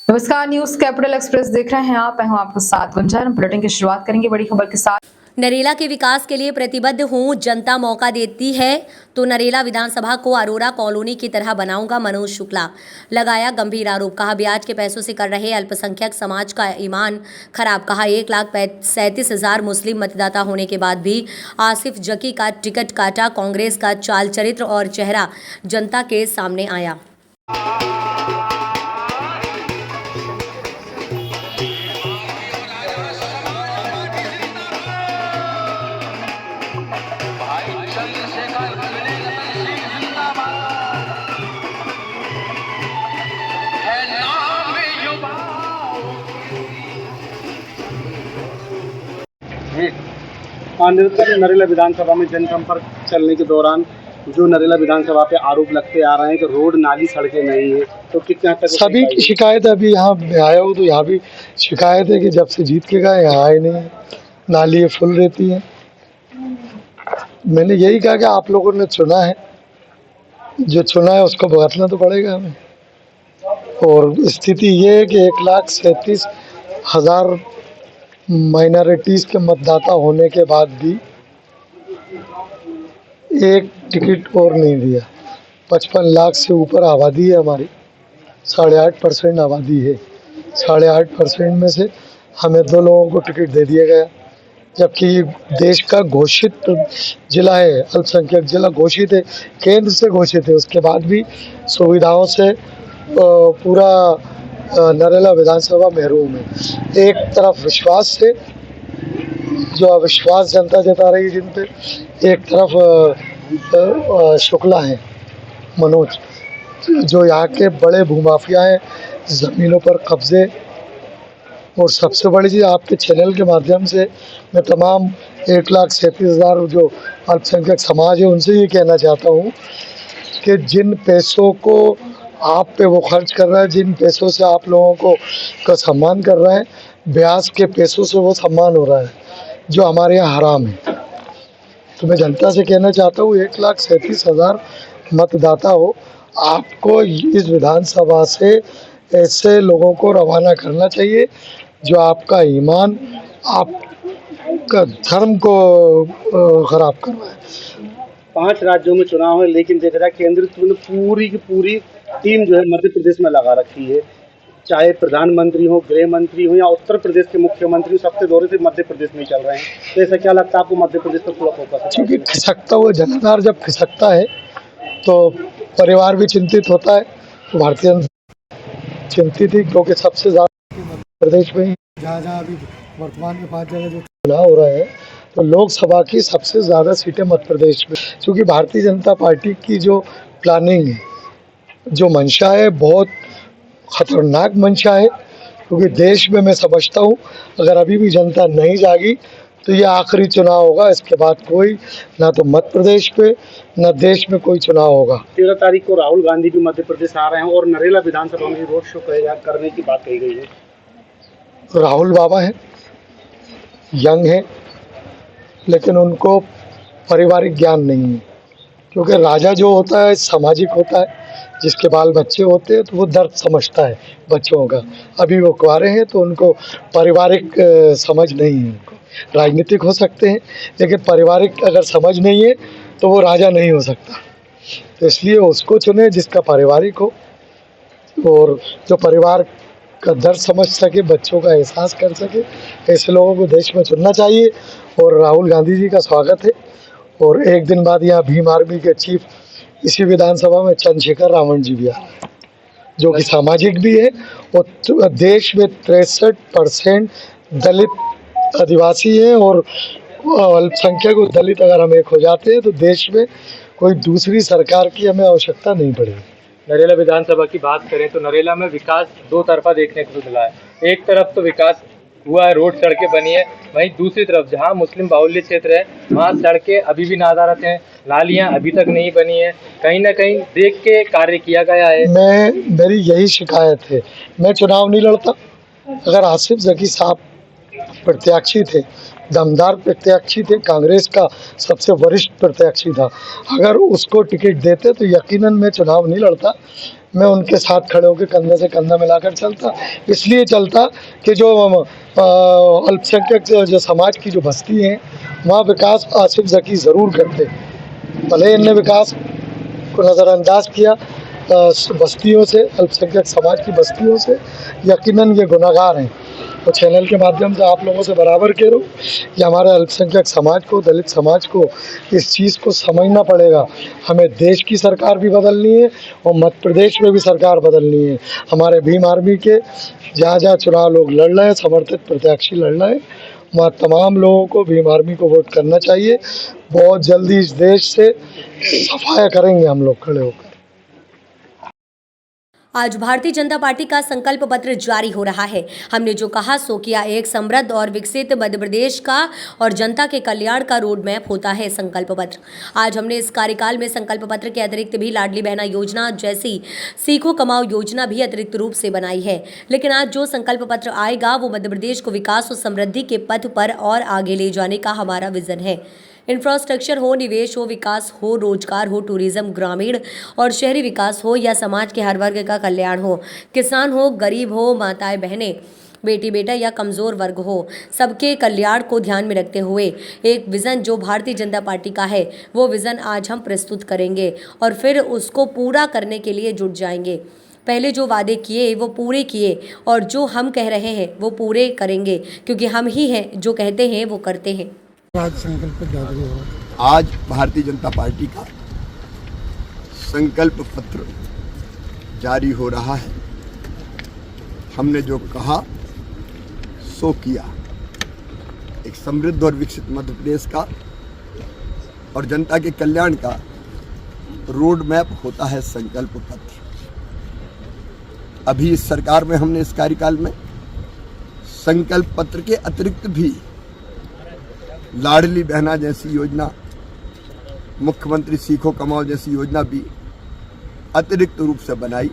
नमस्कार, news capital express देख रहे हैं आप। मैं हूं आपके साथ गुंजन। बुलेटिन की शुरुआत करेंगे बड़ी खबर के साथ। नरेला के विकास के लिए प्रतिबद्ध हूं, जनता मौका देती है तो नरेला विधानसभा को अरोरा कॉलोनी की तरह बनाऊंगा। मनोज शुक्ला लगाया गंभीर आरोप। कहा ब्याज के पैसों से कर रहे अल्पसंख्यक समाज का ईमान खराब। कहा 1,37,000 मुस्लिम मतदाता होने के बाद भी आसिफ जकी का टिकट काटा। कांग्रेस का चाल चरित्र और चेहरा जनता के सामने आया। निरंतर नरेला विधानसभा में जनसंपर्क चलने के दौरान जो नरेला विधानसभा पे आरोप लगते आ रहे हैं कि रोड नाली सड़कें नहीं है, तो कितना तक सभी की शिकायत है। अभी यहाँ मैं आया हूँ तो यहाँ भी शिकायत है कि जब से जीत के गए यहाँ आए नहीं, नाली फुल रहती है। मैंने यही कहा कि आप लोगों ने चुना है, जो चुना है उसको भुगतना तो पड़ेगा हमें। और स्थिति ये है कि 1,37,000 माइनॉरिटीज़ के मतदाता होने के बाद भी एक टिकट और नहीं दिया। 55 लाख से ऊपर आबादी है हमारी, 8.5% आबादी है। 8.5% में से हमें 2 लोगों को टिकट दे दिया गया, जबकि देश का घोषित जिला है, अल्पसंख्यक जिला घोषित है, केंद्र से घोषित है। उसके बाद भी सुविधाओं से पूरा नरेला विधानसभा महरूम है। एक तरफ विश्वास से जो अविश्वास जनता जता रही है जिन पे, एक तरफ शुक्ला है मनोज, जो यहाँ के बड़े भूमाफिया हैं, ज़मीनों पर कब्जे। और सबसे बड़ी चीज़, आपके चैनल के माध्यम से मैं तमाम 1,37,000 जो अल्पसंख्यक समाज है उनसे ये कहना चाहता हूँ कि जिन पैसों को आप पे वो खर्च कर रहा है, जिन पैसों से आप लोगों को का सम्मान कर रहा है, ब्याज के पैसों से वो सम्मान हो रहा है, जो हमारे यहाँ हराम है। तो मैं जनता से कहना चाहता हूँ, 1,37,000 मतदाता हो, आपको इस विधानसभा से ऐसे लोगों को रवाना करना चाहिए जो आपका ईमान, आपका धर्म को खराब कर रहा है। 5 राज्यों में चुनाव है, लेकिन देख रहा है केंद्र ने पूरी की पूरी टीम जो है मध्य प्रदेश में लगा रखी है। चाहे प्रधानमंत्री हो, गृह मंत्री हो या उत्तर प्रदेश के मुख्यमंत्री हो, सबके दौरे से मध्य प्रदेश में चल रहे हैं। तो ऐसा क्या लगता है आपको मध्य प्रदेश पर पूरा फोकस है? क्योंकि खिसकता हुआ जनाधार जब खिसकता है तो परिवार भी चिंतित होता है। तो भारतीय जनता चिंतित थी, क्योंकि सबसे ज़्यादा मध्य प्रदेश में जहाँ अभी वर्तमान में 5 जगह जो चुनाव हो रहे हैं, तो लोकसभा की सबसे ज़्यादा सीटें मध्य प्रदेश में। क्योंकि भारतीय जनता पार्टी की जो प्लानिंग है, जो मंशा है, बहुत खतरनाक मंशा है। क्योंकि देश में मैं समझता हूँ अगर अभी भी जनता नहीं जागी तो ये आखिरी चुनाव होगा। इसके बाद कोई ना तो मध्य प्रदेश पे ना देश में कोई चुनाव होगा। 13 तारीख को राहुल गांधी भी मध्य प्रदेश आ रहे हैं और नरेला विधानसभा में रोड शो करने की बात कही गई है। राहुल बाबा है, यंग है, लेकिन उनको पारिवारिक ज्ञान नहीं है। क्योंकि राजा जो होता है सामाजिक होता है, जिसके बाल बच्चे होते हैं तो वो दर्द समझता है बच्चों का। अभी वो कुंवारे हैं तो उनको पारिवारिक समझ नहीं है। उनको राजनीतिक हो सकते हैं, लेकिन पारिवारिक अगर समझ नहीं है तो वो राजा नहीं हो सकता। तो इसलिए उसको चुने जिसका पारिवारिक हो और जो परिवार का दर्द समझ सके, बच्चों का एहसास कर सके। ऐसे लोगों को देश में चुनना चाहिए। और राहुल गांधी जी का स्वागत है। और एक दिन बाद यहाँ भीम आर्मी के चीफ इसी विधानसभा में चंद्रशेखर रावण जी भी आ रहे हैं, जो कि सामाजिक भी है। और देश में 63% दलित आदिवासी हैं और अल्पसंख्यक और दलित अगर हम एक हो जाते हैं तो देश में कोई दूसरी सरकार की हमें आवश्यकता नहीं पड़ेगी। नरेला विधानसभा की बात करें तो नरेला में विकास 2 तरफा देखने को मिला है। एक तरफ तो विकास हुआ है, रोड सड़कें बनी है, वहीं दूसरी तरफ जहां मुस्लिम बाहुल्य क्षेत्र है वहां सड़कें अभी भी नादारत हैं, नालियां अभी तक नहीं बनी है। कहीं ना कहीं देख के कार्य किया गया है। मेरी यही शिकायत है। मैं चुनाव नहीं लड़ता। अगर आसिफ जकी साहब प्रत्याशी थे दमदार प्रत्याशी थे, कांग्रेस का सबसे वरिष्ठ प्रत्याशी था। अगर उसको टिकट देते तो यकीनन मैं चुनाव नहीं लड़ता, मैं उनके साथ खड़े होकर कंधे से कंधा मिलाकर चलता। इसलिए चलता कि जो अल्पसंख्यक जो समाज की जो बस्ती हैं वहाँ विकास आसिफ जकी ज़रूर करते। भले इनने विकास को नज़रअंदाज किया बस्तियों से, अल्पसंख्यक समाज की बस्तियों से, यकीनन ये गुनहगार हैं। तो चैनल के माध्यम से आप लोगों से बराबर कह रहा हूँ कि हमारे अल्पसंख्यक समाज को, दलित समाज को इस चीज़ को समझना पड़ेगा। हमें देश की सरकार भी बदलनी है और मध्य प्रदेश में भी सरकार बदलनी है। हमारे भीम आर्मी के जहाँ जहाँ चुनाव लोग लड़ रहे हैं, समर्थित प्रत्याशी लड़ रहे हैं, वहाँ तमाम लोगों को भीम आर्मी को वोट करना चाहिए। बहुत जल्दी इस देश से सफाया करेंगे हम लोग खड़े होकर। आज भारतीय जनता पार्टी का संकल्प पत्र जारी हो रहा है। हमने जो कहा सो किया, एक समृद्ध और विकसित मध्य प्रदेश का और जनता के कल्याण का रोड मैप होता है संकल्प पत्र। आज हमने इस कार्यकाल में संकल्प पत्र के अतिरिक्त भी लाडली बहना योजना जैसी सीखो कमाओ योजना भी अतिरिक्त रूप से बनाई है। लेकिन आज जो संकल्प पत्र आएगा वो मध्य प्रदेश को विकास और समृद्धि के पथ पर और आगे ले जाने का हमारा विजन है। इंफ्रास्ट्रक्चर हो, निवेश हो, विकास हो, रोजगार हो, टूरिज्म, ग्रामीण और शहरी विकास हो या समाज के हर वर्ग का कल्याण हो, किसान हो, गरीब हो, माताएं बहनें, बेटी बेटा या कमज़ोर वर्ग हो, सबके कल्याण को ध्यान में रखते हुए एक विज़न जो भारतीय जनता पार्टी का है वो विज़न आज हम प्रस्तुत करेंगे और फिर उसको पूरा करने के लिए जुट जाएंगे। पहले जो वादे किए वो पूरे किए और जो हम कह रहे हैं वो पूरे करेंगे, क्योंकि हम ही हैं जो कहते हैं वो करते हैं। आज भारतीय जनता पार्टी का संकल्प पत्र जारी हो रहा है। हमने जो कहा सो किया, एक समृद्ध और विकसित मध्य प्रदेश का और जनता के कल्याण का रोड मैप होता है संकल्प पत्र। अभी इस सरकार में हमने इस कार्यकाल में संकल्प पत्र के अतिरिक्त भी लाडली बहना जैसी योजना, मुख्यमंत्री सीखो कमाओ जैसी योजना भी अतिरिक्त रूप से बनाई।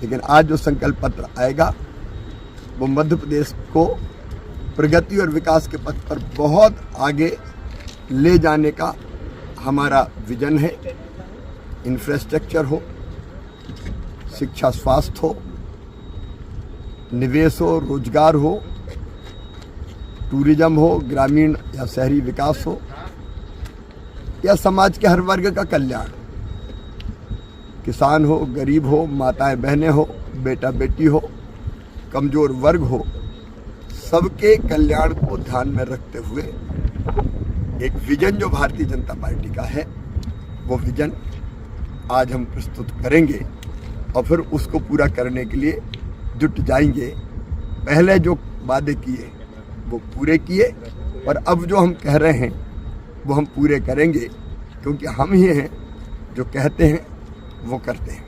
लेकिन आज जो संकल्प पत्र आएगा वो मध्य प्रदेश को प्रगति और विकास के पथ पर बहुत आगे ले जाने का हमारा विजन है। इंफ्रास्ट्रक्चर हो, शिक्षा स्वास्थ्य हो, निवेश हो, रोजगार हो, टूरिज्म हो, ग्रामीण या शहरी विकास हो या समाज के हर वर्ग का कल्याण, किसान हो, गरीब हो, माताएं बहनें हो, बेटा बेटी हो, कमजोर वर्ग हो, सबके कल्याण को ध्यान में रखते हुए एक विजन जो भारतीय जनता पार्टी का है वो विजन आज हम प्रस्तुत करेंगे और फिर उसको पूरा करने के लिए जुट जाएंगे। पहले जो वादे किए वो पूरे किए और अब जो हम कह रहे हैं वो हम पूरे करेंगे, क्योंकि हम ही हैं जो कहते हैं वो करते हैं।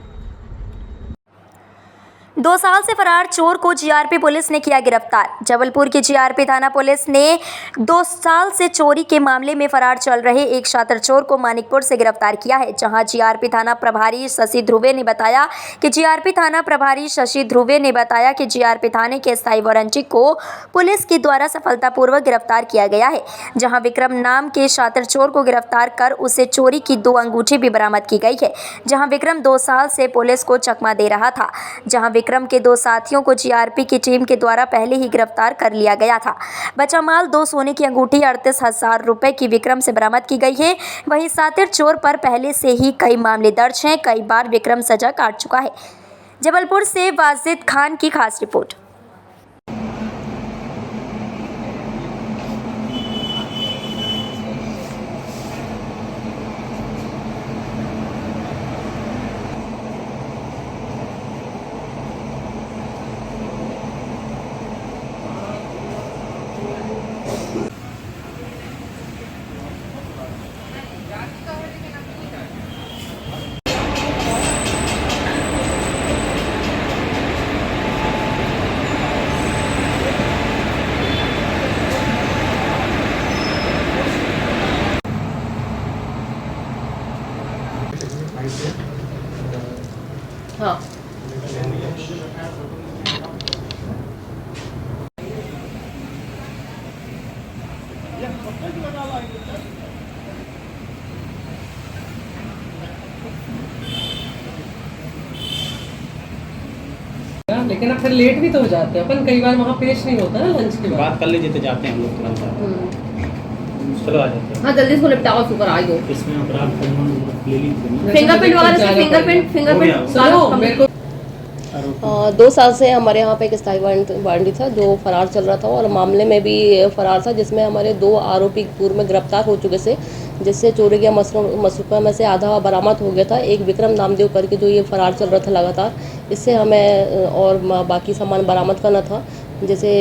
2 साल से फरार चोर को जीआरपी पुलिस ने किया गिरफ्तार। जबलपुर की जीआरपी थाना पुलिस ने 2 साल से चोरी के मामले में फरार चल रहे एक शातिर चोर को मानिकपुर से गिरफ्तार किया है। जहां जीआरपी थाना प्रभारी शशि ध्रुवे ने बताया कि जीआरपी थाने के स्थायी वारंटी को पुलिस के द्वारा सफलतापूर्वक गिरफ्तार किया गया है। जहाँ विक्रम नाम के शातिर चोर को गिरफ्तार कर उसे चोरी की 2 अंगूठी भी बरामद की गई है। जहाँ विक्रम 2 साल से पुलिस को चकमा दे रहा था। जहाँ विक्रम के 2 साथियों को जीआरपी की टीम के द्वारा पहले ही गिरफ्तार कर लिया गया था। बचा माल 2 सोने की अंगूठी 38,000 रुपए की विक्रम से बरामद की गई है। वहीं शातिर चोर पर पहले से ही कई मामले दर्ज हैं। कई बार विक्रम सजा काट चुका है। जबलपुर से वाजिद खान की खास रिपोर्ट। हाँ लेकिन अब फिर लेट भी तो हो जाते हैं अपन, कई बार वहाँ पेश नहीं होता ना लंच के बाद। बात कर लीजिए तो जाते हैं हम लोग तुरंत। चलो आ जाते हैं। हाँ जल्दी इसको निपटाओ, सुपर आ गयो। इसमें अपराध ले ली थी। फिंगरप्रिंट वगैरह से फिंगरप्रिंट चलो मेरे को 2 साल से हमारे यहाँ पे एक स्थायी वारंटी था जो फरार चल रहा था, और मामले में भी फरार था, जिसमें हमारे 2 आरोपी पूर्व में गिरफ्तार हो चुके थे, जिससे चोरी के मसरूक़ा में से आधा बरामद हो गया था। एक विक्रम नामदेव करके जो ये फरार चल रहा था लगातार, इससे हमें और बाकी सामान बरामद करना था, जिसे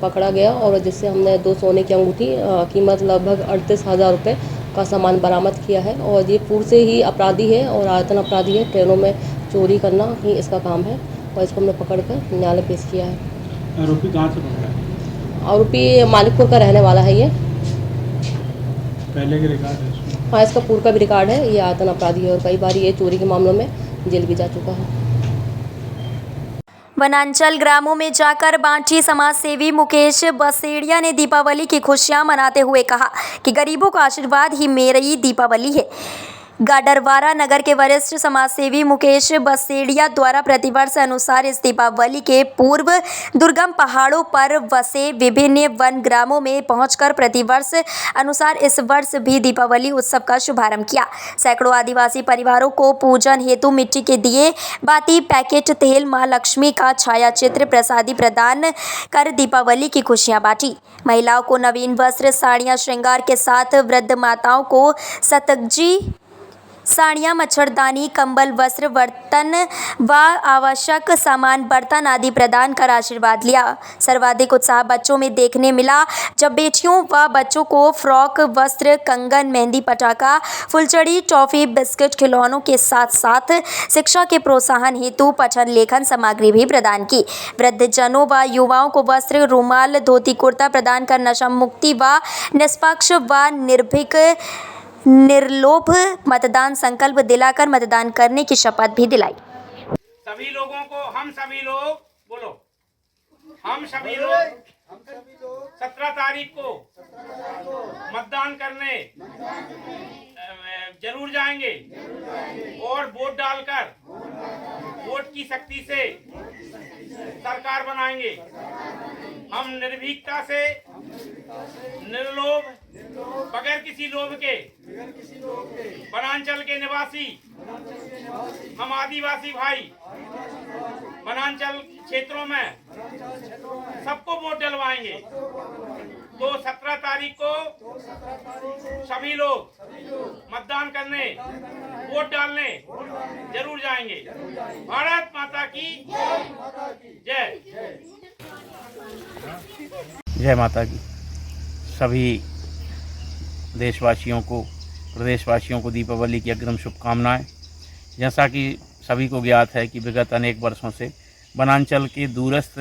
पकड़ा गया और जिससे हमने 2 सोने की अंगूठी कीमत लगभग 38,000 रुपये का सामान बरामद किया है। और ये पूर्व से ही अपराधी है और आयतन अपराधी है, ट्रेनों में चोरी करना ही इसका काम है, और इसको हमने पकड़ कर न्यायालय पेश किया है। आरोपी कहाँ से पकड़ा है? आरोपी मालिकपुर का रहने वाला है। ये पहले के रिकॉर्ड है इसमें? हाँ, इसका पूर्व का भी रिकॉर्ड है। ये आयतन अपराधी है और कई बार ये चोरी के मामलों में जेल भी जा चुका है। वनांचल ग्रामों में जाकर बांची समाज सेवी मुकेश बसेड़िया ने दीपावली की खुशियां मनाते हुए कहा कि गरीबों का आशीर्वाद ही मेरी दीपावली है। गाडरवारा नगर के वरिष्ठ समाजसेवी मुकेश बसेड़िया द्वारा प्रतिवर्ष अनुसार इस दीपावली के पूर्व दुर्गम पहाड़ों पर बसे विभिन्न वन ग्रामों में पहुंचकर प्रतिवर्ष अनुसार इस वर्ष भी दीपावली उत्सव का शुभारंभ किया। सैकड़ों आदिवासी परिवारों को पूजन हेतु मिट्टी के दिए, बाती, पैकेट, तेल, मां लक्ष्मी का छायाचित्र प्रसादी प्रदान कर दीपावली की खुशियां बांटी। महिलाओं को नवीन वस्त्र, साड़ियां, श्रृंगार के साथ वृद्ध माताओं को सतगजी साड़ियाँ, मच्छरदानी, कंबल, वस्त्र, बर्तन व आवश्यक सामान, बर्तन आदि प्रदान कर आशीर्वाद लिया। सर्वाधिक उत्साह बच्चों में देखने मिला जब बेटियों व बच्चों को फ्रॉक, वस्त्र, कंगन, मेहंदी, पटाखा, फुलचड़ी, टॉफी, बिस्किट, खिलौनों के साथ साथ शिक्षा के प्रोत्साहन हेतु पठन लेखन सामग्री भी प्रदान की। वृद्धजनों व युवाओं को वस्त्र, रुमाल, धोती, कुर्ता प्रदान कर नशा मुक्ति व निष्पक्ष व निर्भीक निर्लोभ मतदान संकल्प दिलाकर मतदान करने की शपथ भी दिलाई। सभी लोगों को हम सभी लोग बोलो, हम सभी लोग 17 तारीख को मतदान करने जरूर जाएंगे और वोट डालकर वोट की शक्ति से सरकार बनाएंगे। हम निर्भीकता से, निर्लोभ, बगैर किसी लोभ के वनांचल के निवासी हम आदिवासी भाई वनांचल क्षेत्रों में सबको वोट डलवाएंगे। तो 17 तारीख को सभी लोग मतदान करने, वोट डालने जरूर जाएंगे। भारत माता की जय। जय माता की। सभी देशवासियों को, प्रदेशवासियों को दीपावली की अग्रिम शुभकामनाएं। जैसा कि सभी को ज्ञात है कि विगत अनेक वर्षों से वनांचल के दूरस्थ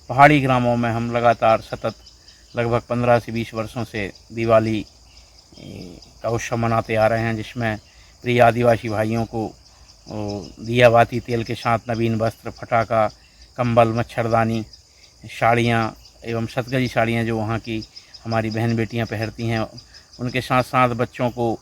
पहाड़ी ग्रामों में हम लगातार सतत लगभग 15 से 20 वर्षों से दिवाली का उत्सव मनाते आ रहे हैं, जिसमें प्रिय आदिवासी भाइयों को दिया बाती, तेल के साथ नवीन वस्त्र, फटाका, कंबल, मच्छरदानी, साड़ियाँ एवं सतगजी साड़ियाँ जो वहाँ की हमारी बहन बेटियाँ पहनती हैं, उनके साथ साथ बच्चों को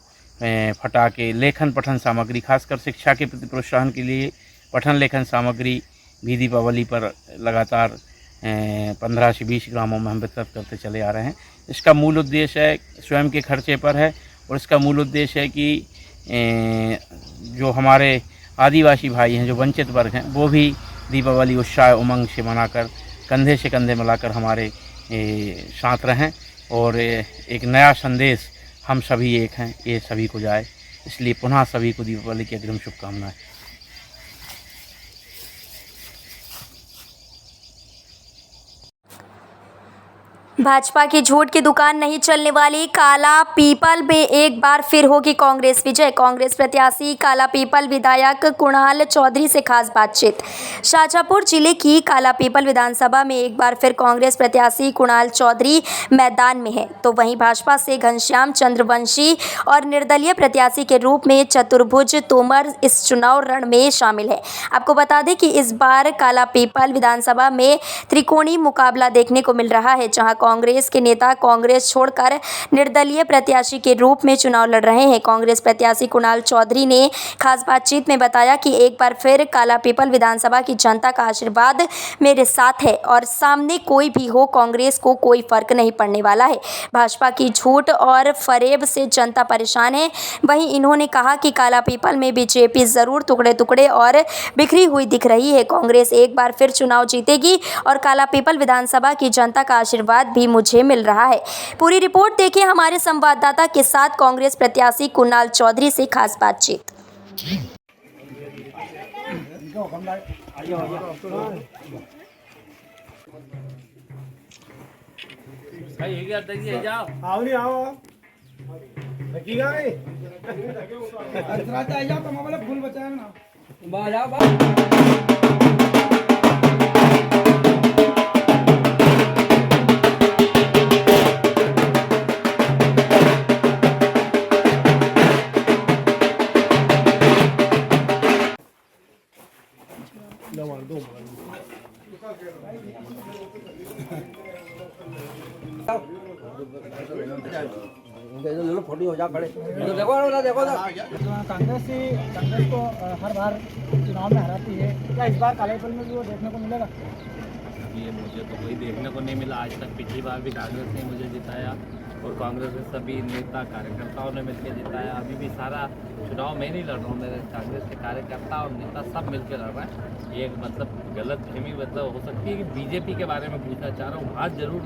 फटाके, लेखन पठन सामग्री, खासकर शिक्षा के प्रति प्रोत्साहन के लिए पठन लेखन सामग्री भी दीपावली पर लगातार 15 से 20 ग्रामों में हम वितरित करते चले आ रहे हैं। इसका मूल उद्देश्य है, स्वयं के खर्चे पर है, और इसका मूल उद्देश्य है कि जो हमारे आदिवासी भाई हैं, जो वंचित वर्ग हैं, वो भी दीपावली उत्साह उमंग से मनाकर, कंधे से कंधे मिलाकर हमारे साथ रहें और एक नया संदेश हम सभी एक हैं ये सभी को जाए। इसलिए पुनः सभी को दीपावली की अग्रिम शुभकामनाएं। भाजपा की झूठ की दुकान नहीं चलने वाली काला पीपल में एक बार फिर होगी कांग्रेस विजय। कांग्रेस प्रत्याशी काला पीपल विधायक कुणाल चौधरी से खास बातचीत। शाजापुर जिले की काला पीपल विधानसभा में एक बार फिर कांग्रेस प्रत्याशी कुणाल चौधरी मैदान में है, तो वहीं भाजपा से घनश्याम चंद्रवंशी और निर्दलीय प्रत्याशी के रूप में चतुर्भुज तोमर इस चुनाव रण में शामिल है। आपको बता दें कि इस बार काला पीपल विधानसभा में त्रिकोणीय मुकाबला देखने को मिल रहा है, जहां कांग्रेस के नेता कांग्रेस छोड़कर निर्दलीय प्रत्याशी के रूप में चुनाव लड़ रहे हैं। कांग्रेस प्रत्याशी कुणाल चौधरी ने खास बातचीत में बताया कि एक बार फिर कालापीपल विधानसभा की जनता का आशीर्वाद मेरे साथ है और सामने कोई भी हो, कांग्रेस को कोई फर्क नहीं पड़ने वाला है। भाजपा की झूठ और फरेब से जनता परेशान है। वहीं इन्होंने कहा कि कालापीपल में बीजेपी जरूर टुकड़े टुकड़े और बिखरी हुई दिख रही है। कांग्रेस एक बार फिर चुनाव जीतेगी और कालापीपल विधानसभा की जनता का आशीर्वाद भी मुझे मिल रहा है। पूरी रिपोर्ट देखिए हमारे संवाददाता के साथ कांग्रेस प्रत्याशी कुणाल चौधरी से खास बातचीत। फूल बचाए ना। फोटो हो जा खड़े कांग्रेस को हर बार चुनाव में हराती है, क्या इस बार कालापीपल में भी वो देखने को मिलेगा? ये मुझे तो कोई देखने को नहीं मिला आज तक। पिछली बार भी कांग्रेस ने मुझे जिताया और कांग्रेस के सभी नेता कार्यकर्ताओं ने मिलकर जिताया। अभी भी सारा चुनाव मैं नहीं लड़ रहा हूँ, मेरे कांग्रेस के कार्यकर्ता और नेता सब मिलकर लड़ रहे हैं। ये मतलब गलत फहमी मतलब हो सकती है कि बीजेपी के बारे में पूछना चाह रहा हूँ। हाँ जरूर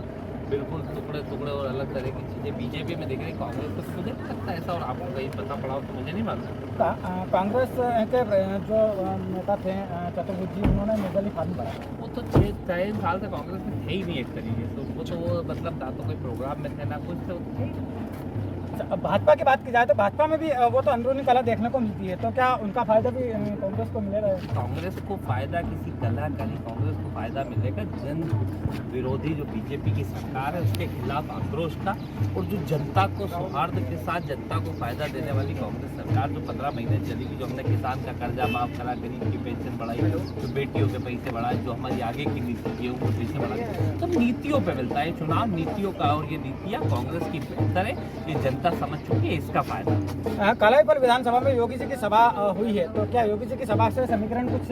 बिल्कुल टुकड़े टुकड़े और अलग तरह की चीज़ें बीजेपी में दिख रही, कांग्रेस को मुझे नहीं लगता ऐसा। और आपको कहीं पता पड़ा हो तो मुझे नहीं मालूम। कांग्रेस के जो नेता थे चतुर्भुज जी, उन्होंने निर्दलीय फार्म भरा। वो तो 6 साल से कांग्रेस में थे ही नहीं एक तरीके से। वो मतलब ना तो कोई प्रोग्राम में थे ना कुछ थे, वो थे ही नहीं। अब भाजपा की बात की जाए तो भाजपा में भी वो तो अंदरूनी कला देखने को मिलती है, तो क्या उनका फायदा भी कांग्रेस को मिलेगा? कांग्रेस को फायदा किसी कला का नहीं, कांग्रेस को फायदा मिलेगा जन विरोधी जो बीजेपी की सरकार है उसके खिलाफ आक्रोश का, और जो जनता को सौहार्द के साथ जनता को फायदा देने वाली कांग्रेस सरकार जो 15 महीने चलेगी, जो हमने किसान का कर्जा माफ करा, गरीब की पेंशन बढ़ाई, जो बेटियों के पैसे बढ़ाए, जो हमारी आगे की नीति है वो पैसे बढ़ाए, सब नीतियों पर मिलता है। चुनाव नीतियों का, और ये नीतियाँ कांग्रेस की बेहतर है, ये जनता समझ चुकी है, इसका फायदा। कालापीपल विधानसभा में योगी जी की सभा हुई है, तो क्या योगी जी की सभा से समीकरण कुछ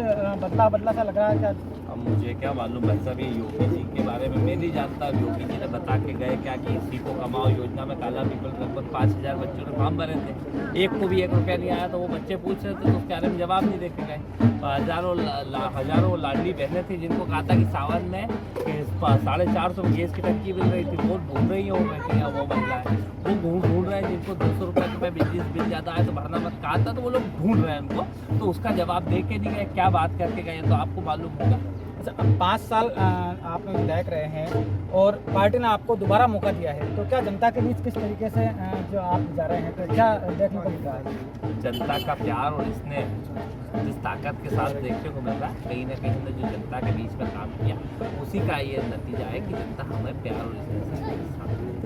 बदला सा लग रहा है क्या? अब मुझे क्या मालूम भाई साहब, ये योगी जी के बारे में मैं नहीं जानता। योगी जी ने बता के गए क्या कि सीखो कमाओ योजना में कालापीपल लगभग 5000 बच्चों ने फॉर्म भरे थे, एक को भी 1 रुपया नहीं आया। तो वो बच्चे पूछ रहे थे तो उसके बारे में जवाब नहीं देखे गए। हजारों लाडली बहनें थी जिनको कहा था कि सावन में 450 में गैस की टंकी मिल रही थी, वो ढूंढ रही हो वो महिला है, वो ढूंढ रहे हैं जिनको 200 रुपये के बिजली बिल ज़्यादा है तो भरना मत कहा था, तो वो लोग ढूंढ रहे हैं उनको। तो उसका जवाब दे के नहीं गए, क्या बात करके गए तो आपको मालूम होगा। अच्छा, 5 साल आपने विधायक रहे हैं और पार्टी ने आपको दोबारा मौका दिया है, तो क्या जनता के बीच किस तरीके से जो आप जा रहे हैं तो क्या देखने को मिल रहा है? जनता का प्यार और इसने जिस ताकत के साथ देखने को मिल रहा है, कहीं ना कहीं हमने जो जनता के बीच में काम किया उसी का ये नतीजा है कि जनता हमें प्यार और इसने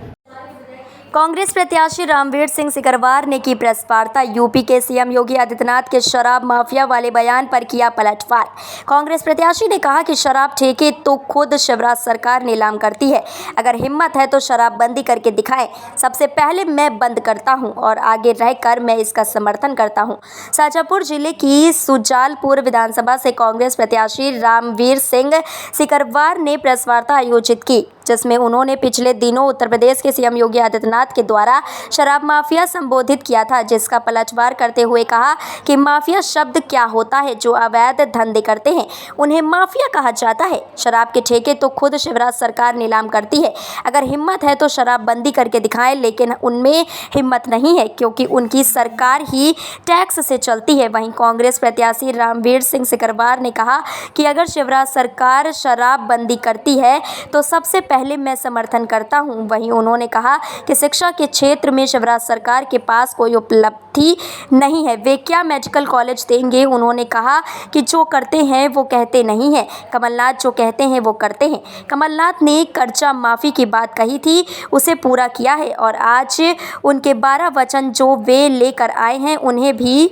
कांग्रेस प्रत्याशी रामवीर सिंह सिकरवार ने की प्रेस वार्ता। यूपी के सीएम योगी आदित्यनाथ के शराब माफिया वाले बयान पर किया पलटवार। कांग्रेस प्रत्याशी ने कहा कि शराब ठेके तो खुद शिवराज सरकार नीलाम करती है, अगर हिम्मत है तो शराब बंदी करके दिखाएं। सबसे पहले मैं बंद करता हूं और आगे रहकर मैं इसका समर्थन करता हूं। शाजापुर जिले की सुजालपुर विधानसभा से कांग्रेस प्रत्याशी रामवीर सिंह सिकरवार ने प्रेस वार्ता आयोजित की, जिसमें उन्होंने पिछले दिनों उत्तर प्रदेश के सीएम योगी आदित्यनाथ के द्वारा शराब माफिया संबोधित किया था, जिसका पलटवार करते हुए कहा कि माफिया शब्द क्या होता है, जो अवैध धंधे करते हैं उन्हें माफिया कहा जाता है। शराब के ठेके तो खुद शिवराज सरकार नीलाम करती है, अगर हिम्मत है तो शराब बंदी करके दिखाएं, लेकिन उनमें हिम्मत नहीं है क्योंकि उनकी सरकार ही टैक्स से चलती है। वहीं कांग्रेस प्रत्याशी रामवीर सिंह सिकरवार ने कहा कि अगर शिवराज सरकार शराब बंदी करती है तो सबसे पहले मैं समर्थन करता हूं। वहीं उन्होंने कहा कि शिक्षा के क्षेत्र में शिवराज सरकार के पास कोई उपलब्धि नहीं है, वे क्या मेडिकल कॉलेज देंगे। उन्होंने कहा कि जो करते हैं वो कहते नहीं हैं, कमलनाथ जो कहते हैं वो करते हैं। कमलनाथ ने कर्जा माफ़ी की बात कही थी, उसे पूरा किया है और आज उनके 12 वचन जो वे लेकर आए हैं उन्हें भी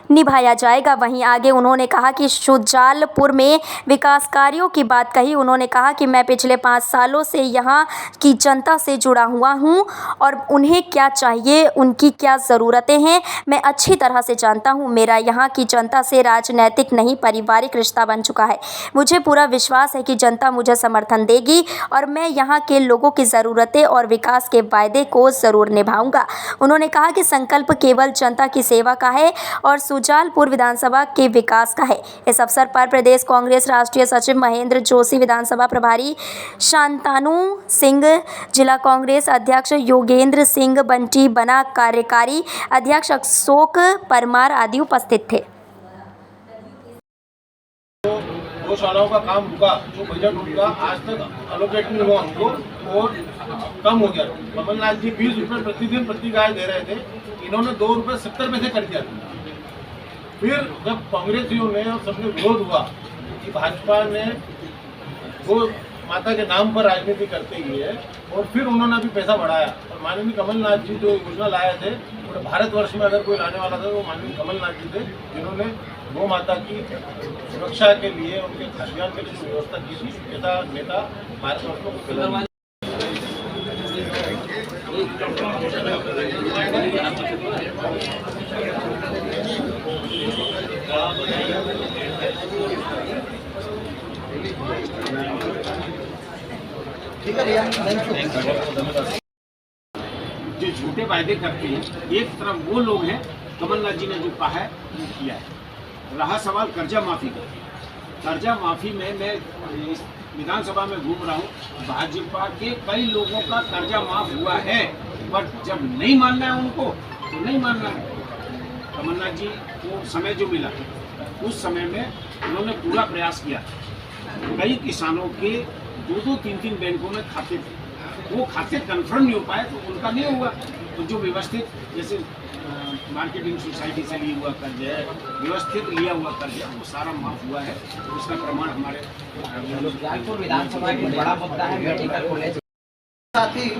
निभाया जाएगा। वहीं आगे उन्होंने कहा कि शुजालपुर में विकास कार्यों की बात कही। उन्होंने कहा कि मैं पिछले 5 सालों से यहाँ की जनता से जुड़ा हुआ हूँ और उन्हें क्या चाहिए, उनकी क्या ज़रूरतें हैं, मैं अच्छी तरह से जानता हूँ। मेरा यहाँ की जनता से राजनैतिक नहीं पारिवारिक रिश्ता बन चुका है। मुझे पूरा विश्वास है कि जनता मुझे समर्थन देगी और मैं यहाँ के लोगों की ज़रूरतें और विकास के वायदे को ज़रूर निभाऊंगा। उन्होंने कहा कि संकल्प केवल जनता की सेवा का है और शुजालपुर विधानसभा के विकास का है। इस अवसर पर प्रदेश कांग्रेस राष्ट्रीय सचिव महेंद्र जोशी, विधानसभा प्रभारी शांतानु सिंह, जिला कांग्रेस अध्यक्ष योगेंद्र सिंह, बंटी बना कार्यकारी अध्यक्ष अशोक परमार आदि उपस्थित थे। 2 सालों का काम रुका, जो बजट उनका आज तक अलोकेट नहीं हुआ हमको और कम हो गया। कमलनाथ जी 20 रुपये प्रतिदिन प्रति गाय दे रहे थे, इन्होंने 2 रुपये 70 पैसे कर दिया। फिर जब कांग्रेसियों ने और सबने विरोध हुआ कि भाजपा ने गो माता के नाम पर राजनीति करते ही है, और फिर उन्होंने अभी पैसा बढ़ाया। और माननीय कमलनाथ जी जो योजना लाए थे, पूरे भारतवर्ष में अगर कोई लाने वाला था तो माननीय कमलनाथ जी थे, जिन्होंने गौ माता की सुरक्षा के लिए, उनके खाद्यान्न के लिए जो व्यवस्था की थी। ऐसा नेता भारतवर्ष को ठीक है भैया, जो झूठे वायदे करते हैं, एक तरफ वो लोग हैं, कमलनाथ जी ने जो कहा है वो किया है। रहा सवाल कर्जा माफी का, कर्जा माफी में मैं विधानसभा में घूम रहा हूँ, भाजपा के कई लोगों का कर्जा माफ हुआ है, पर जब नहीं मानना है उनको तो नहीं मानना है। कमलनाथ जी को समय जो मिला उस समय में उन्होंने पूरा प्रयास किया। कई किसानों के 2-3 बैंकों में खाते थे, वो खाते कन्फर्म नहीं हो पाए तो उनका नहीं हुआ। तो जो व्यवस्थित, जैसे मार्केटिंग सोसाइटी से लिया हुआ कर्ज है, व्यवस्थित लिया हुआ कर्ज है, वो सारा माफ हुआ है। तो उसका प्रमाण हमारे विधानसभा में बड़ा मुद्दा है मेडिकल कॉलेज। साथ ही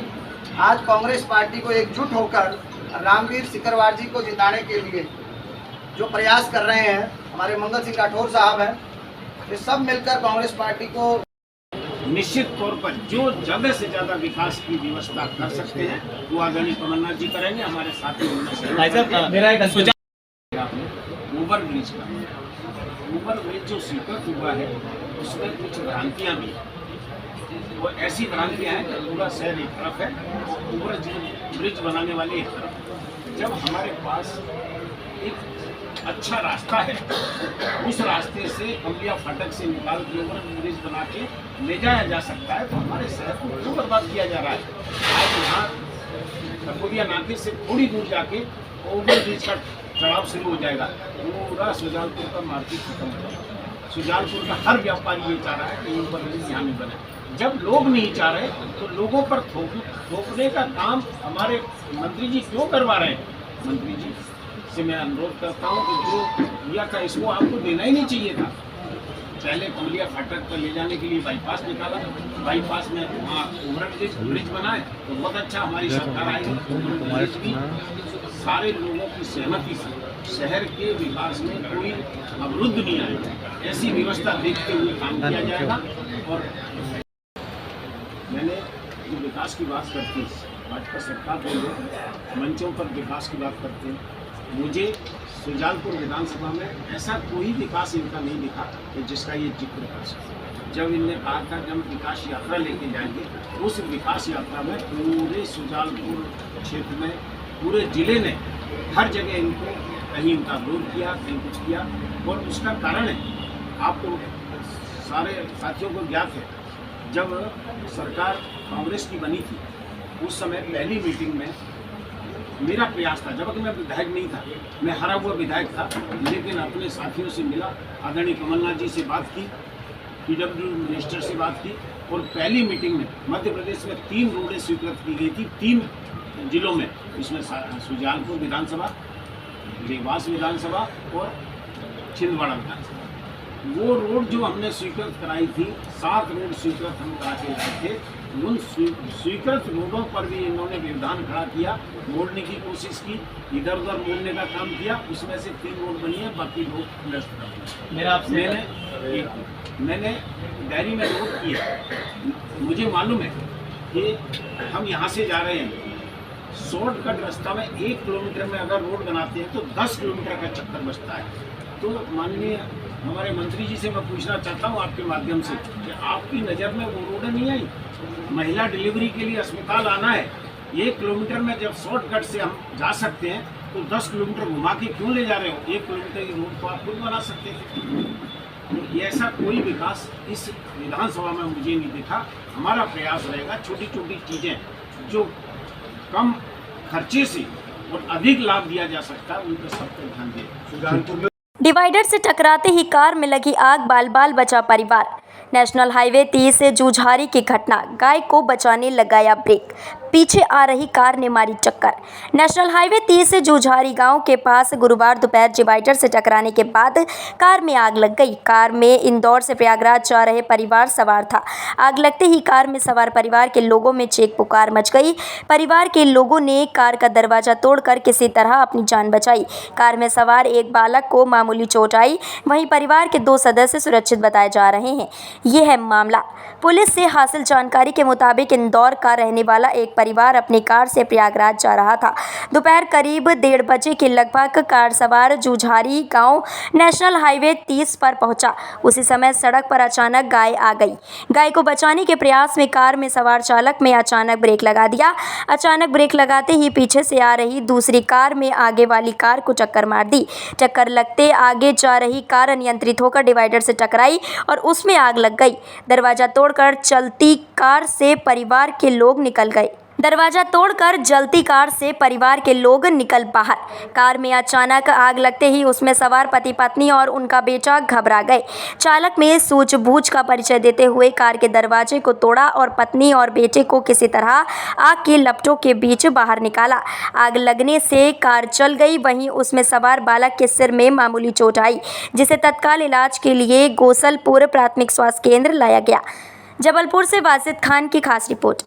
आज कांग्रेस पार्टी को एकजुट होकर रामवीर सिकरवार जी को जिताने के लिए जो प्रयास कर रहे हैं, हमारे मंगल सिंह राठौर साहब हैं, ये सब मिलकर कांग्रेस पार्टी को निश्चित तौर पर जो ज़्यादा से ज़्यादा विकास की व्यवस्था कर सकते हैं वो आदरणीय कमलनाथ जी करेंगे। हमारे साथी ओवरब्रिज का, ओवरब्रिज जो स्वीकृत हुआ है उसमें कुछ भ्रांतियाँ भी हैं। वो ऐसी भ्रांतियाँ हैं कि पूरा शहर एक तरफ है, ओवरब्रिज बनाने वाले एक तरफ। जब हमारे पास एक अच्छा रास्ता है, उस रास्ते से कमलिया फाटक से निकाल के ओवर ब्रिज बना के ले जाया जा सकता है, तो हमारे शहर को क्यों बर्बाद किया जा रहा है? आज यहाँ ककोरिया नाके से थोड़ी दूर जाके ओवर ब्रिज का चढ़ाव शुरू हो जाएगा, पूरा शुजालपुर का मार्केट खत्म हो जाएगा। शुजालपुर का हर व्यापारी ये चाह रहा है कि ओवर ब्रिज यहाँ नहीं बने। जब लोग नहीं चाह रहे तो लोगों पर थोपने का काम हमारे मंत्री जी क्यों करवा रहे हैं? मंत्री जी से मैं अनुरोध करता हूँ कि जो दिया था इसको आपको देना ही नहीं चाहिए था। पहले कमलिया फाटक पर ले जाने के लिए बाईपास निकाला, बाईपास में वहाँ ओवर ब्रिज बनाए तो बहुत अच्छा, हमारी सरकार आई। सारे लोगों की सहमति से शहर के विकास में कोई अवरुद्ध नहीं आएगा, ऐसी व्यवस्था देखते हुए काम किया जाएगा। और मैंने जो विकास की बात करती है, भाजपा सरकार बोले मंचों पर विकास की बात करते हैं, मुझे शुजालपुर विधानसभा में ऐसा कोई विकास इनका नहीं दिखा कि जिसका ये जिक्र कर सके। जब इनने कहा था कि हम विकास यात्रा लेके जाएंगे, उस विकास यात्रा में पूरे शुजालपुर क्षेत्र में, पूरे जिले ने हर जगह इनको कहीं इनका विरोध किया, कहीं कुछ किया। और उसका कारण है, आपको सारे साथियों को ज्ञात है, जब सरकार कांग्रेस की बनी थी उस समय पहली मीटिंग में मेरा प्रयास था, जबकि मैं विधायक नहीं था, मैं हरा हुआ विधायक था, लेकिन अपने साथियों से मिला, आदरणीय कमलनाथ जी से बात की, पीडब्ल्यू मिनिस्टर से बात की, और पहली मीटिंग में मध्य प्रदेश में 3 रोडें स्वीकृत की गई थी 3 जिलों में, इसमें शुजालपुर विधानसभा, देवास विधानसभा और छिंदवाड़ा विधानसभा। वो रोड जो हमने स्वीकृत कराई थी, 7 रोड स्वीकृत हम करा के लाए थे, उन स्वीकृत रोडों पर भी इन्होंने व्यवधान खड़ा किया, मोड़ने की कोशिश की, इधर उधर मोड़ने का काम किया। उसमें से 3 रोड बनी है, बाकी रोड नष्ट कर दिए। मैंने डायरी में नोट किया, मुझे मालूम है कि हम यहाँ से जा रहे हैं, शॉर्टकट रास्ता में 1 किलोमीटर में अगर रोड बनाते हैं तो 10 किलोमीटर का चक्कर बचता है। तो माननीय हमारे मंत्री जी से मैं पूछना चाहता हूँ आपके माध्यम से कि आपकी नज़र में वो रोड नहीं आई? महिला डिलीवरी के लिए अस्पताल आना है, 1 किलोमीटर में जब शॉर्टकट से हम जा सकते हैं तो 10 किलोमीटर घुमा के क्यों ले जा रहे हो? 1 किलोमीटर की रोड तो आप खुद बना सकते थे। तो ऐसा कोई विकास इस विधानसभा में मुझे नहीं दिखा। हमारा प्रयास रहेगा छोटी छोटी चीज़ें जो कम खर्चे से और अधिक लाभ दिया जा सकता है उन पर सब पर ध्यान दें। डिवाइडर से टकराते ही कार में लगी आग, बाल बाल बचा परिवार। नेशनल हाईवे 30 से जूझारी की घटना, गाय को बचाने लगाया ब्रेक, पीछे आ रही कार ने मारी टक्कर। नेशनल हाईवे 30 से जूझारी गांव के पास गुरुवार दोपहर डिवाइडर से टकराने के बाद कार में आग लग गई। कार में इंदौर से प्रयागराज जा रहे परिवार सवार था। आग लगते ही कार में सवार परिवार के लोगों में चीख पुकार मच गई। परिवार के लोगों ने कार का दरवाजा तोड़कर किसी तरह अपनी जान बचाई। कार में सवार एक बालक को मामूली चोट आई, वहीं परिवार के 2 सदस्य सुरक्षित बताए जा रहे हैं। ये है मामला। पुलिस से हासिल जानकारी के मुताबिक इंदौर का रहने वाला एक परिवार अपनी कार से प्रयागराज जा रहा था। दोपहर करीब 1:30 बजे के लगभग कार सवार जूझारी गांव नेशनल हाईवे 30 पर पहुंचा। उसी समय सड़क पर अचानक गाय आ गई। गाय को बचाने के प्रयास में कार में सवार चालक में अचानक ब्रेक लगा दिया। अचानक ब्रेक लगाते ही पीछे से आ रही दूसरी कार में आगे वाली कार को टक्कर मार दी। टक्कर लगते आगे जा रही कार अनियंत्रित होकर डिवाइडर से टकराई और उसमें आग लग गई। दरवाजा तोड़कर चलती कार से परिवार के लोग निकल गए। दरवाजा तोड़कर जलती कार से परिवार के लोग निकल बाहर। कार में अचानक आग लगते ही उसमें सवार पति पत्नी और उनका बेटा घबरा गए। चालक में सूझबूझ का परिचय देते हुए कार के दरवाजे को तोड़ा और पत्नी और बेटे को किसी तरह आग की लपटों के बीच बाहर निकाला। आग लगने से कार जल गई। वहीं उसमें सवार बालक के सिर में मामूली चोट आई, जिसे तत्काल इलाज के लिए गोसलपुर प्राथमिक स्वास्थ्य केंद्र लाया गया। जबलपुर से वाजिद खान की खास रिपोर्ट।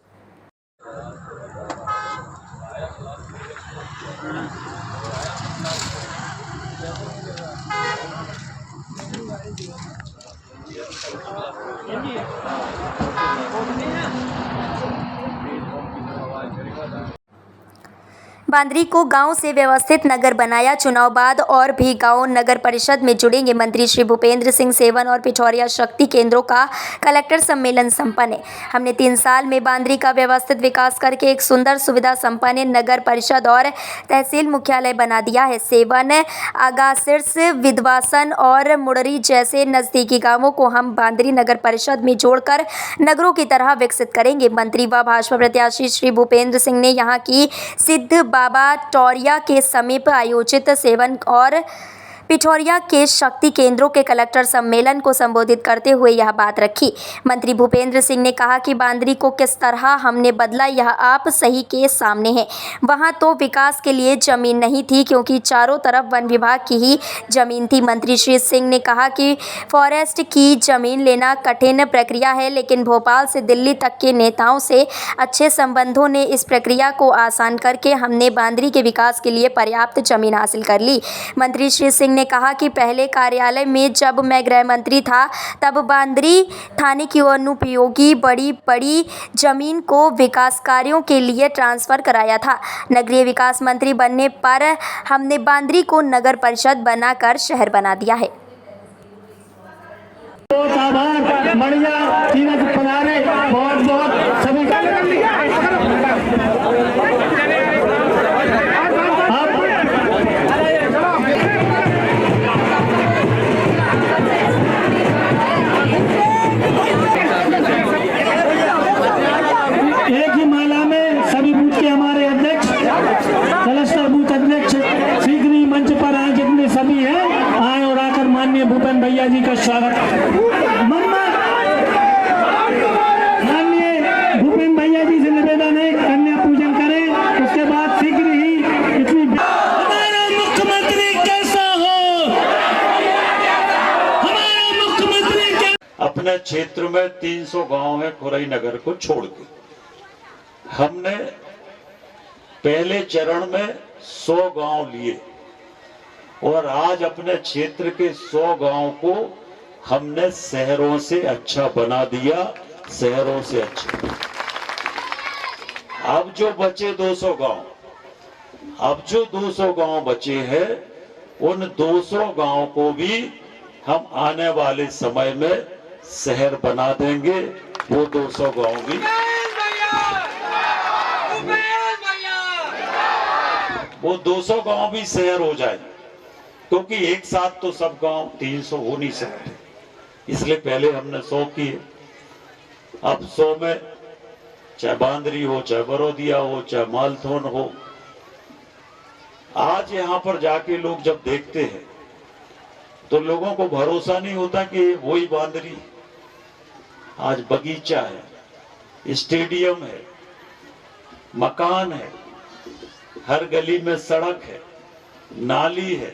बांद्री को गांव से व्यवस्थित नगर बनाया। चुनाव बाद और भी गांव नगर परिषद में जुड़ेंगे। मंत्री श्री भूपेंद्र सिंह सेवन और पिठौरिया शक्ति केंद्रों का कलेक्टर सम्मेलन संपन्न। हमने 3 साल में बांद्री का व्यवस्थित विकास करके एक सुंदर सुविधा संपन्न नगर परिषद और तहसील मुख्यालय बना दिया है। सेवन, आगासिर्स, विधवासन और मुड़री जैसे नजदीकी गांवों को हम बांद्री नगर परिषद में जोड़कर नगरों की तरह विकसित करेंगे। मंत्री व भाजपा प्रत्याशी श्री भूपेंद्र सिंह ने यहाँ की सिद्ध बाबा टौरिया के समीप आयोजित सेवन और पिठौरिया के शक्ति केंद्रों के कलेक्टर सम्मेलन को संबोधित करते हुए यह बात रखी। मंत्री भूपेंद्र सिंह ने कहा कि बांद्री को किस तरह हमने बदला यह आप सही के सामने है। वहां तो विकास के लिए जमीन नहीं थी क्योंकि चारों तरफ वन विभाग की ही जमीन थी। मंत्री श्री सिंह ने कहा कि फॉरेस्ट की जमीन लेना कठिन प्रक्रिया है, लेकिन भोपाल से दिल्ली तक के नेताओं से अच्छे संबंधों ने इस प्रक्रिया को आसान करके हमने बांद्री के विकास के लिए पर्याप्त जमीन हासिल कर ली। मंत्री श्री सिंह ने कहा कि पहले कार्यालय में जब मैं गृह मंत्री था तब बांद्री थाने की अनुपयोगी बड़ी जमीन को विकास कार्यों के लिए ट्रांसफर कराया था। नगरीय विकास मंत्री बनने पर हमने बांद्री को नगर परिषद बनाकर शहर बना दिया है। एक ही माला में सभी बूथ के हमारे अध्यक्ष, क्लस्टर बूथ अध्यक्ष शीघ्र ही मंच पर आए, जितने सभी हैं आए और आकर माननीय भूपेन भैया जी का स्वागत। माननीय भूपेन भैया जी से निवेदन है कन्या पूजन करें, उसके बाद शीघ्र ही इतनी हमारा मुख्यमंत्री कैसा हो, हमारा मुख्यमंत्री अपने क्षेत्र में 300 गांव है खुरई नगर को छोड़ के, हमने पहले चरण में 100 गांव लिए और आज अपने क्षेत्र के 100 गांव को हमने शहरों से अच्छा बना दिया, शहरों से अच्छा। अब जो बचे 200 गांव, अब जो 200 गांव बचे हैं, उन 200 गांव को भी हम आने वाले समय में शहर बना देंगे। वो 200 गांव भी वो 200 गांव भी शहर हो जाए, क्योंकि एक साथ तो सब गांव 300 हो नहीं सकते, इसलिए पहले हमने 100 किए। अब 100 में चाहे बांदरी हो, चाहे बरोदिया हो, चाहे मालथोन हो, आज यहाँ पर जाके लोग जब देखते हैं तो लोगों को भरोसा नहीं होता कि वही बांदरी। आज बगीचा है, स्टेडियम है, मकान है, हर गली में सड़क है, नाली है,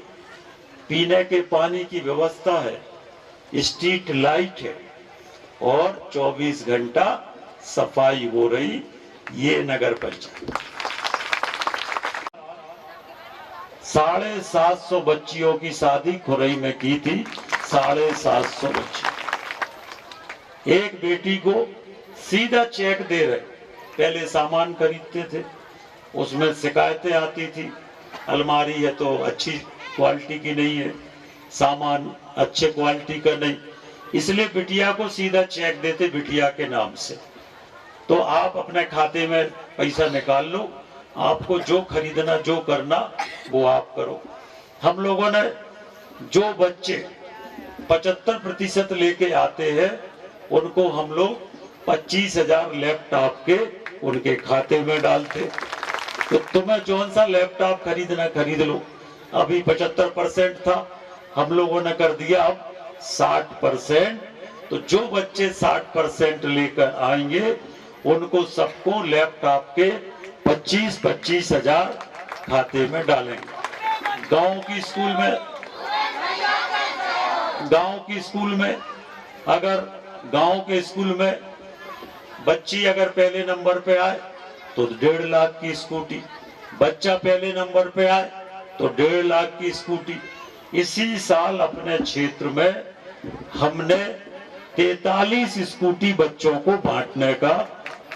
पीने के पानी की व्यवस्था है, स्ट्रीट लाइट है और 24 घंटा सफाई हो रही। ये नगर पंचायत 750 बच्चियों की शादी खुरई में की थी। 750 बच्ची, एक बेटी को सीधा चेक दे रहे। पहले सामान खरीदते थे, उसमें शिकायतें आती थी, अलमारी है तो अच्छी क्वालिटी की नहीं है, सामान अच्छे क्वालिटी का नहीं, इसलिए बिटिया को सीधा चेक देते बिटिया के नाम से। तो आप अपने खाते में पैसा निकाल लो, आपको जो खरीदना जो करना वो आप करो। हम लोगों ने जो बच्चे 75% लेके आते हैं उनको हम लोग 25,000 लैपटॉप के उनके खाते में डालते। तो तुम्हें जौन सा लैपटॉप खरीदना खरीद लो। अभी 75% था, हम लोगों ने कर दिया अब 60%। तो जो बच्चे 60% लेकर आएंगे उनको सबको लैपटॉप के 25,000 खाते में डालेंगे। गांव की स्कूल में अगर गांव के स्कूल में बच्ची अगर पहले नंबर पे आए तो 1.5 लाख की स्कूटी, बच्चा पहले नंबर पे आए तो 1.5 लाख की स्कूटी। इसी साल अपने क्षेत्र में हमने 43 स्कूटी बच्चों को बांटने का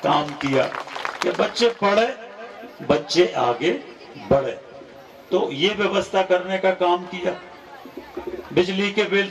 काम किया कि बच्चे पढ़े, बच्चे आगे बढ़े। तो ये व्यवस्था करने का काम किया। बिजली के बिल